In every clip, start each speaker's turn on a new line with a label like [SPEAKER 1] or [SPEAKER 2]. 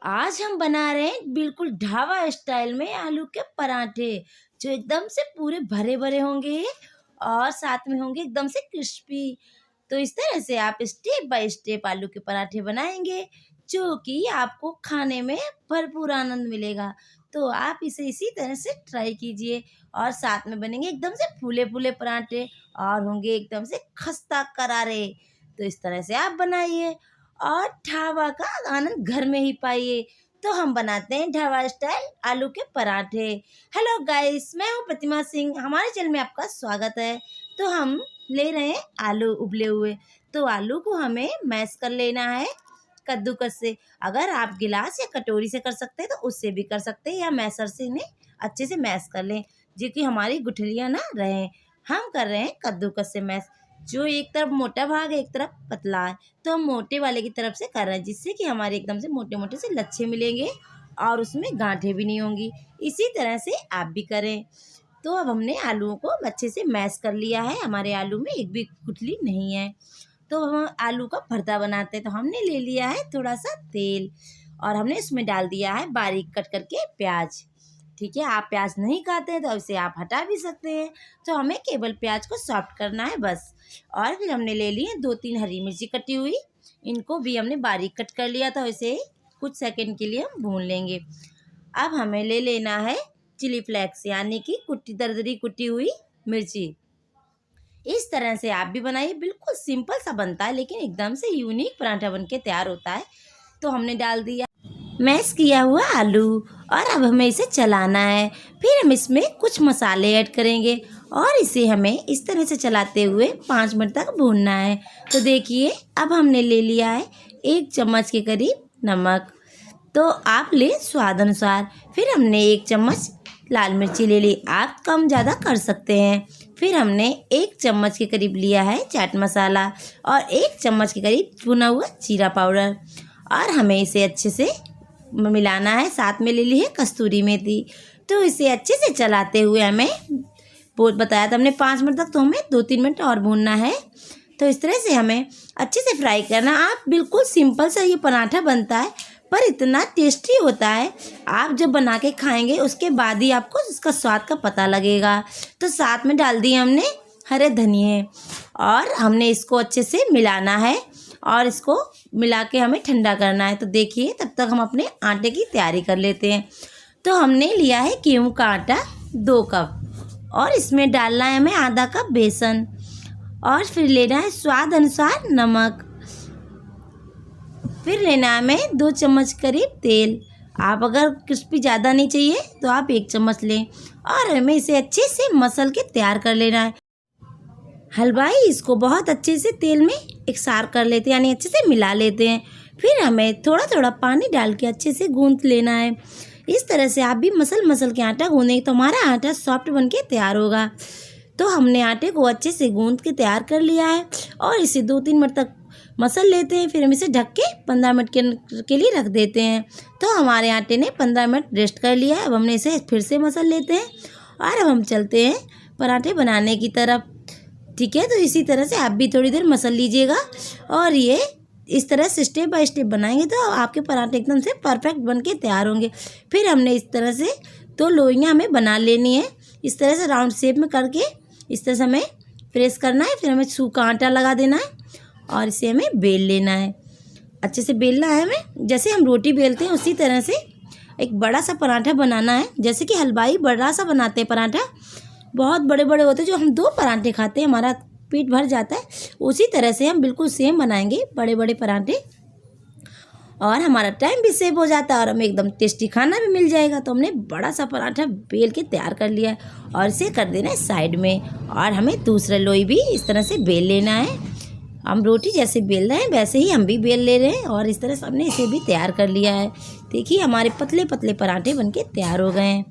[SPEAKER 1] आज हम बना रहे हैं बिल्कुल ढाबा स्टाइल में आलू के पराठे जो एकदम से पूरे भरे भरे होंगे और साथ में होंगे एकदम से क्रिस्पी। तो इस तरह से आप स्टेप बाय स्टेप आलू के पराठे बनाएंगे जो कि आपको खाने में भरपूर आनंद मिलेगा। तो आप इसे इसी तरह से ट्राई कीजिए और साथ में बनेंगे एकदम से फूले फूले पराठे और होंगे एकदम से खस्ता करारे। तो इस तरह से आप बनाइए और ढाबा का आनंद घर में ही पाइए। तो हम बनाते हैं ढाबा स्टाइल आलू के पराठे। हेलो गाइस, मैं हूँ प्रतिमा सिंह, हमारे चैनल में आपका स्वागत है। तो हम ले रहे हैं आलू उबले हुए। तो आलू को हमें मैश कर लेना है कद्दूकस से। अगर आप गिलास या कटोरी से कर सकते हैं तो उससे भी कर सकते हैं या मैसर से इन्हें अच्छे से मैश कर लें जो कि हमारी गुठलियाँ ना रहें। हम कर रहे हैं कद्दूकस से मैश। जो एक तरफ मोटा भाग है एक तरफ पतला है, तो हम मोटे वाले की तरफ से कर रहे हैं जिससे कि हमारे एकदम से मोटे मोटे से लच्छे मिलेंगे और उसमें गांठें भी नहीं होंगी। इसी तरह से आप भी करें। तो अब हमने आलूओं को अच्छे से मैश कर लिया है, हमारे आलू में एक भी गुठली नहीं है। तो हम आलू का भरता बनाते हैं। तो हमने ले लिया है थोड़ा सा तेल और हमने इसमें डाल दिया है बारीक कट करके प्याज। ठीक है, आप प्याज नहीं खाते हैं तो इसे आप हटा भी सकते हैं। तो हमें केवल प्याज को सॉफ्ट करना है बस। और फिर हमने ले ली है 2-3 हरी मिर्ची कटी हुई, इनको भी हमने बारीक कट कर लिया था। इसे कुछ सेकंड के लिए हम भून लेंगे। अब हमें ले लेना है चिली फ्लेक्स यानी कि कुटी दरदरी कुटी हुई मिर्ची। इस तरह से आप भी बनाइए, बिल्कुल सिंपल सा बनता है लेकिन एकदम से यूनिक पराठा बन के तैयार होता है। तो हमने डाल दिया मैश किया हुआ आलू और अब हमें इसे चलाना है। फिर हम इसमें कुछ मसाले ऐड करेंगे और इसे हमें इस तरह से चलाते हुए 5 मिनट तक भूनना है। तो देखिए अब हमने ले लिया है 1 चम्मच के करीब नमक, तो आप ले स्वाद अनुसार। फिर हमने 1 चम्मच लाल मिर्ची ले ली, आप कम ज़्यादा कर सकते हैं। फिर हमने 1 चम्मच के करीब लिया है चाट मसाला और 1 चम्मच के करीब भुना हुआ जीरा पाउडर और हमें इसे अच्छे से मिलाना है। साथ में ले ली है कस्तूरी मेथी। तो इसे अच्छे से चलाते हुए हमें बहुत बताया था हमने 5 मिनट तक, तो हमें 2-3 मिनट और भूनना है। तो इस तरह से हमें अच्छे से फ्राई करना। आप बिल्कुल सिंपल सा ये पराठा बनता है पर इतना टेस्टी होता है, आप जब बना के खाएंगे उसके बाद ही आपको इसका स्वाद का पता लगेगा। तो साथ में डाल दिए हमने हरे धनिए और हमने इसको अच्छे से मिलाना है और इसको मिला के हमें ठंडा करना है। तो देखिए तब तक हम अपने आटे की तैयारी कर लेते हैं। तो हमने लिया है गेहूं का आटा 2 कप और इसमें डालना है हमें आधा कप बेसन और फिर लेना है स्वाद अनुसार नमक। फिर लेना है हमें 2 चम्मच करीब तेल। आप अगर क्रिस्पी ज़्यादा नहीं चाहिए तो आप 1 चम्मच लें और हमें इसे अच्छे से मसल के तैयार कर लेना है। हलवाई इसको बहुत अच्छे से तेल में एकसार कर लेते हैं यानी अच्छे से मिला लेते हैं। फिर हमें थोड़ा थोड़ा पानी डाल के अच्छे से गूंथ लेना है। इस तरह से आप भी मसल के आटा गूंदेंगे तो हमारा आटा सॉफ्ट बन के तैयार होगा। तो हमने आटे को अच्छे से गूंथ के तैयार कर लिया है और इसे 2-3 मिनट तक मसल लेते हैं। फिर हम इसे ढक के 15 मिनट के लिए रख देते हैं। तो हमारे आटे ने 15 मिनट रेस्ट कर लिया है। अब हमने इसे फिर से मसल लेते हैं और अब हम चलते हैं पराठे बनाने की तरफ। ठीक है, तो इसी तरह से आप भी थोड़ी देर मसल लीजिएगा और ये इस तरह से स्टेप बाय स्टेप बनाएंगे तो आपके पराठे एकदम से परफेक्ट बन के तैयार होंगे। फिर हमने इस तरह से 2 लोइयाँ हमें बना लेनी है, इस तरह से राउंड शेप में करके इस तरह से हमें प्रेस करना है। फिर हमें सूखा आटा लगा देना है और इसे हमें बेल लेना है। अच्छे से बेलना है हमें, जैसे हम रोटी बेलते हैं उसी तरह से एक बड़ा सा पराठा बनाना है। जैसे कि हलवाई बड़ा सा बनाते हैं पराठा, बहुत बड़े बड़े होते हैं, जो हम 2 पराठे खाते हैं हमारा पेट भर जाता है, उसी तरह से हम बिल्कुल सेम बनाएंगे बड़े बड़े पराठे और हमारा टाइम भी सेव हो जाता है और हमें एकदम टेस्टी खाना भी मिल जाएगा। तो हमने बड़ा सा पराठा बेल के तैयार कर लिया है और इसे कर देना है साइड में और हमें दूसरा लोई भी इस तरह से बेल लेना है। हम रोटी जैसे बेल रहे हैं वैसे ही हम भी बेल ले रहे हैं और इस तरह से हमने इसे भी तैयार कर लिया है। देखिए हमारे पतले पतले पराठे बनके तैयार हो गए हैं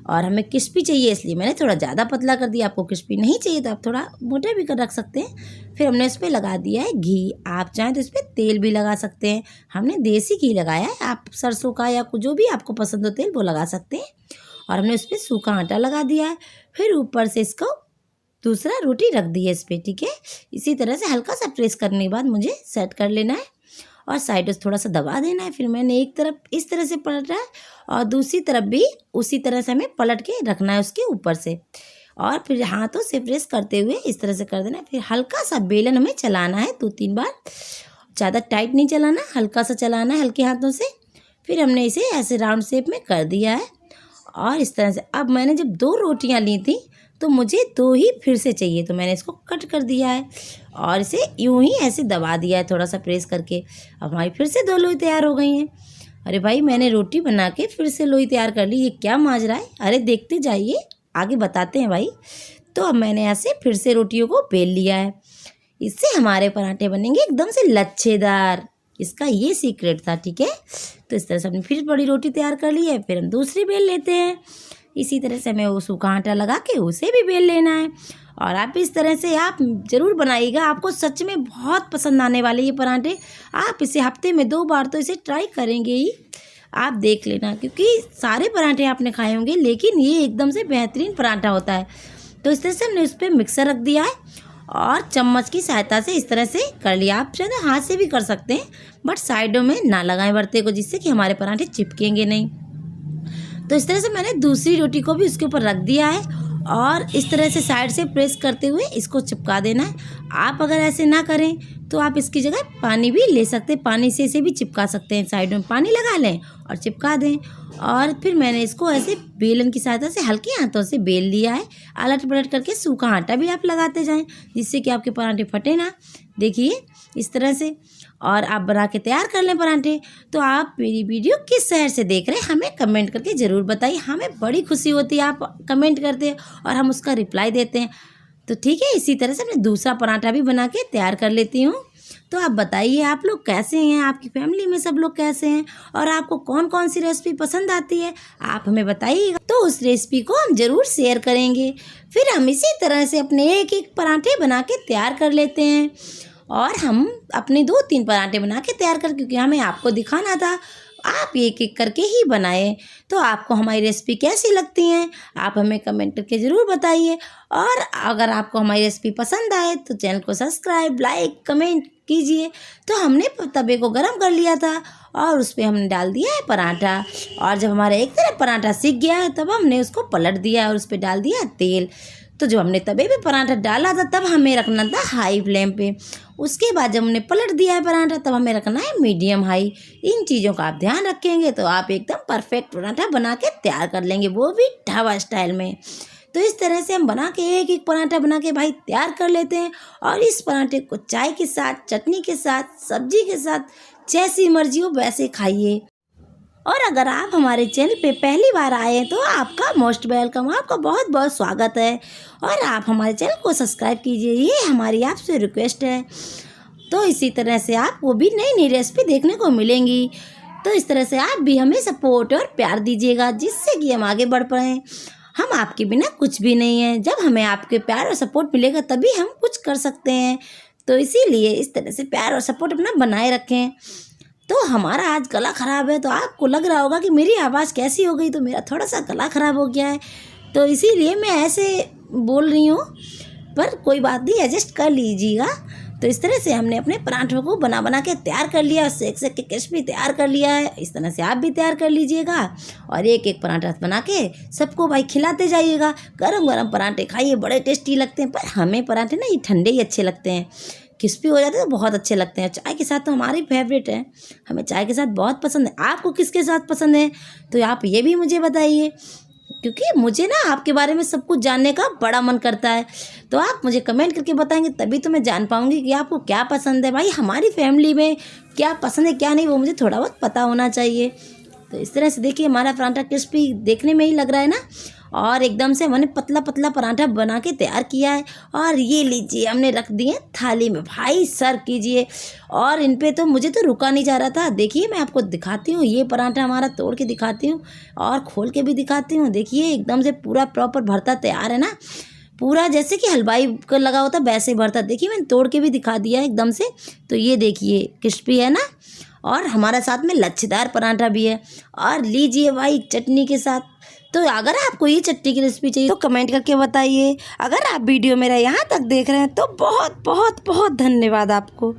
[SPEAKER 1] और हमें क्रिस्पी चाहिए इसलिए मैंने थोड़ा ज़्यादा पतला कर दिया। आपको क्रिस्पी नहीं चाहिए तो आप थोड़ा मोटा भी कर रख सकते हैं। फिर हमने इस पर लगा दिया है घी, आप चाहें तो इस पर तेल भी लगा सकते हैं। हमने देसी घी लगाया है, आप सरसों का या जो भी आपको पसंद हो तेल वो लगा सकते हैं। और हमने उस पर सूखा आटा लगा दिया है। फिर ऊपर से इसको दूसरा रोटी रख दी है इस पर। ठीक है, इसी तरह से हल्का सा प्रेस करने के बाद मुझे सेट कर लेना है और साइडों से थोड़ा सा दबा देना है। फिर मैंने एक तरफ इस तरह से पलटा है और दूसरी तरफ भी उसी तरह से हमें पलट के रखना है उसके ऊपर से, और फिर हाथों से प्रेस करते हुए इस तरह से कर देना है। फिर हल्का सा बेलन हमें चलाना है 2-3 बार, ज़्यादा टाइट नहीं चलाना, हल्का सा चलाना है हल्के हाथों से। फिर हमने इसे ऐसे राउंड शेप में कर दिया है। और इस तरह से अब मैंने जब 2 रोटियां ली थी तो मुझे 2 ही फिर से चाहिए, तो मैंने इसको कट कर दिया है और इसे यूं ही ऐसे दबा दिया है थोड़ा सा प्रेस करके। अब हमारी फिर से 2 लोई तैयार हो गई हैं। अरे भाई, मैंने रोटी बना के फिर से लोई तैयार कर ली, ये क्या माजरा है? अरे देखते जाइए, आगे बताते हैं भाई। तो अब मैंने ऐसे फिर से रोटियों को बेल लिया है। इससे हमारे पराठे बनेंगे एकदम से लच्छेदार, इसका ये सीक्रेट था, ठीक है। तो इस तरह से हमने फिर बड़ी रोटी तैयार कर ली है। फिर हम दूसरी बेल लेते हैं। इसी तरह से हमें वो सूखा आटा लगा के उसे भी बेल लेना है। और आप इस तरह से आप ज़रूर बनाइएगा, आपको सच में बहुत पसंद आने वाले ये पराठे। आप इसे हफ्ते में 2 बार तो इसे ट्राई करेंगे ही, आप देख लेना, क्योंकि सारे पराठे आपने खाए होंगे लेकिन ये एकदम से बेहतरीन पराठा होता है। तो इस तरह से हमने उस पर मिक्सर रख दिया है और चम्मच की सहायता से इस तरह से कर लिया। आप चाहे तो हाथ से भी कर सकते हैं, बट साइडों में ना लगाएं बर्ते को, जिससे कि हमारे पराठे चिपकेंगे नहीं। तो इस तरह से मैंने दूसरी रोटी को भी उसके ऊपर रख दिया है और इस तरह से साइड से प्रेस करते हुए इसको चिपका देना है। आप अगर ऐसे ना करें तो आप इसकी जगह पानी भी ले सकते हैं, पानी से इसे भी चिपका सकते हैं। साइडों में पानी लगा लें और चिपका दें। और फिर मैंने इसको ऐसे बेलन की सहायता से हल्के हाथों से बेल लिया है। अलट पलट करके सूखा आटा भी आप लगाते जाएं, जिससे कि आपके पराठे फटे ना। देखिए इस तरह से, और आप बना के तैयार कर लें पराठे। तो आप मेरी वीडियो किस शहर से देख रहे हैं हमें कमेंट करके ज़रूर बताइए, हमें बड़ी खुशी होती है आप कमेंट करते हैं और हम उसका रिप्लाई देते हैं। तो ठीक है, इसी तरह से मैं दूसरा पराठा भी बना के तैयार कर लेती हूँ। तो आप बताइए आप लोग कैसे हैं, आपकी फैमिली में सब लोग कैसे हैं, और आपको कौन कौन सी रेसिपी पसंद आती है आप हमें बताइएगा, तो उस रेसिपी को हम ज़रूर शेयर करेंगे। फिर हम इसी तरह से अपने एक एक पराठे बना के तैयार कर लेते हैं। और हम अपने 2-3 पराठे बना के तैयार कर, क्योंकि हमें आपको दिखाना था, आप एक एक करके ही बनाए। तो आपको हमारी रेसिपी कैसी लगती हैं आप हमें कमेंट करके ज़रूर बताइए। और अगर आपको हमारी रेसिपी पसंद आए तो चैनल को सब्सक्राइब, लाइक, कमेंट कीजिए। तो हमने तवे को गरम कर लिया था और उस पर हमने डाल दिया है पराठा। और जब हमारा एक तरफ पराठा सिक गया है तब हमने उसको पलट दिया और उस पर डाल दिया तेल। तो जब हमने तवे पे पराठा डाला था तब हमें रखना था हाई फ्लेम पे। उसके बाद जब हमने पलट दिया है पराठा तब हमें रखना है मीडियम हाई। इन चीज़ों का आप ध्यान रखेंगे तो आप एकदम परफेक्ट पराठा बना के तैयार कर लेंगे, वो भी ढाबा स्टाइल में। तो इस तरह से हम बना के एक एक पराठा बना के भाई तैयार कर लेते हैं। और इस पराठे को चाय के साथ, चटनी के साथ, सब्जी के साथ, जैसी मर्जी हो वैसे खाइए। और अगर आप हमारे चैनल पे पहली बार आए हैं तो आपका मोस्ट वेलकम, आपका बहुत बहुत स्वागत है। और आप हमारे चैनल को सब्सक्राइब कीजिए, ये हमारी आपसे रिक्वेस्ट है। तो इसी तरह से आपको भी नई नई रेसिपी देखने को मिलेंगी। तो इस तरह से आप भी हमें सपोर्ट और प्यार दीजिएगा, जिससे कि हम आगे बढ़ पाएँ। हम आपके बिना कुछ भी नहीं हैं, जब हमें आपके प्यार और सपोर्ट मिलेगा तभी हम कुछ कर सकते हैं। तो इसीलिए इस तरह से प्यार और सपोर्ट अपना बनाए रखें। तो हमारा आज गला ख़राब है, तो आपको लग रहा होगा कि मेरी आवाज़ कैसी हो गई, तो मेरा थोड़ा सा गला ख़राब हो गया है, तो इसीलिए मैं ऐसे बोल रही हूँ। पर कोई बात नहीं, एडजस्ट कर लीजिएगा। तो इस तरह से हमने अपने पराठों को बना बना के तैयार कर लिया, सेक सेक के क्रिस्पी तैयार कर लिया है। इस तरह से आप भी तैयार कर लीजिएगा और एक एक पराठा बना के सबको भाई खिलाते जाइएगा। गरम गरम पराठे खाइए, बड़े टेस्टी लगते हैं। पर हमें पराठे ना ये ठंडे ही अच्छे लगते हैं, क्रिस्पी हो जाते हैं तो बहुत अच्छे लगते हैं। चाय के साथ तो हमारी फेवरेट है, हमें चाय के साथ बहुत पसंद है। आपको किसके साथ पसंद है तो आप ये भी मुझे बताइए, क्योंकि मुझे ना आपके बारे में सब कुछ जानने का बड़ा मन करता है। तो आप मुझे कमेंट करके बताएंगे तभी तो मैं जान पाऊंगी कि आपको क्या पसंद है। भाई हमारी फैमिली में क्या पसंद है क्या नहीं, वो मुझे थोड़ा बहुत पता होना चाहिए। तो इस तरह से देखिए हमारा पराठा क्रिस्पी देखने में ही लग रहा है ना, और एकदम से हमने पतला पतला पराठा बना के तैयार किया है। और ये लीजिए हमने रख दिए थाली में, भाई सर्व कीजिए। और इन पे तो मुझे तो रुका नहीं जा रहा था। देखिए मैं आपको दिखाती हूँ, ये पराठा हमारा तोड़ के दिखाती हूँ और खोल के भी दिखाती हूँ। देखिए एकदम से पूरा प्रॉपर भरता तैयार है ना, पूरा जैसे कि हलवाई को लगा होता वैसे ही भरता। देखिए मैंने तोड़ के भी दिखा दिया है एकदम से। तो ये देखिए क्रिस्पी है ना, और हमारा साथ में लच्छेदार पराठा भी है। और लीजिए भाई चटनी के साथ। तो अगर आपको ये चटनी की रेसिपी चाहिए तो कमेंट करके बताइए। अगर आप वीडियो मेरा यहाँ तक देख रहे हैं तो बहुत बहुत बहुत धन्यवाद आपको।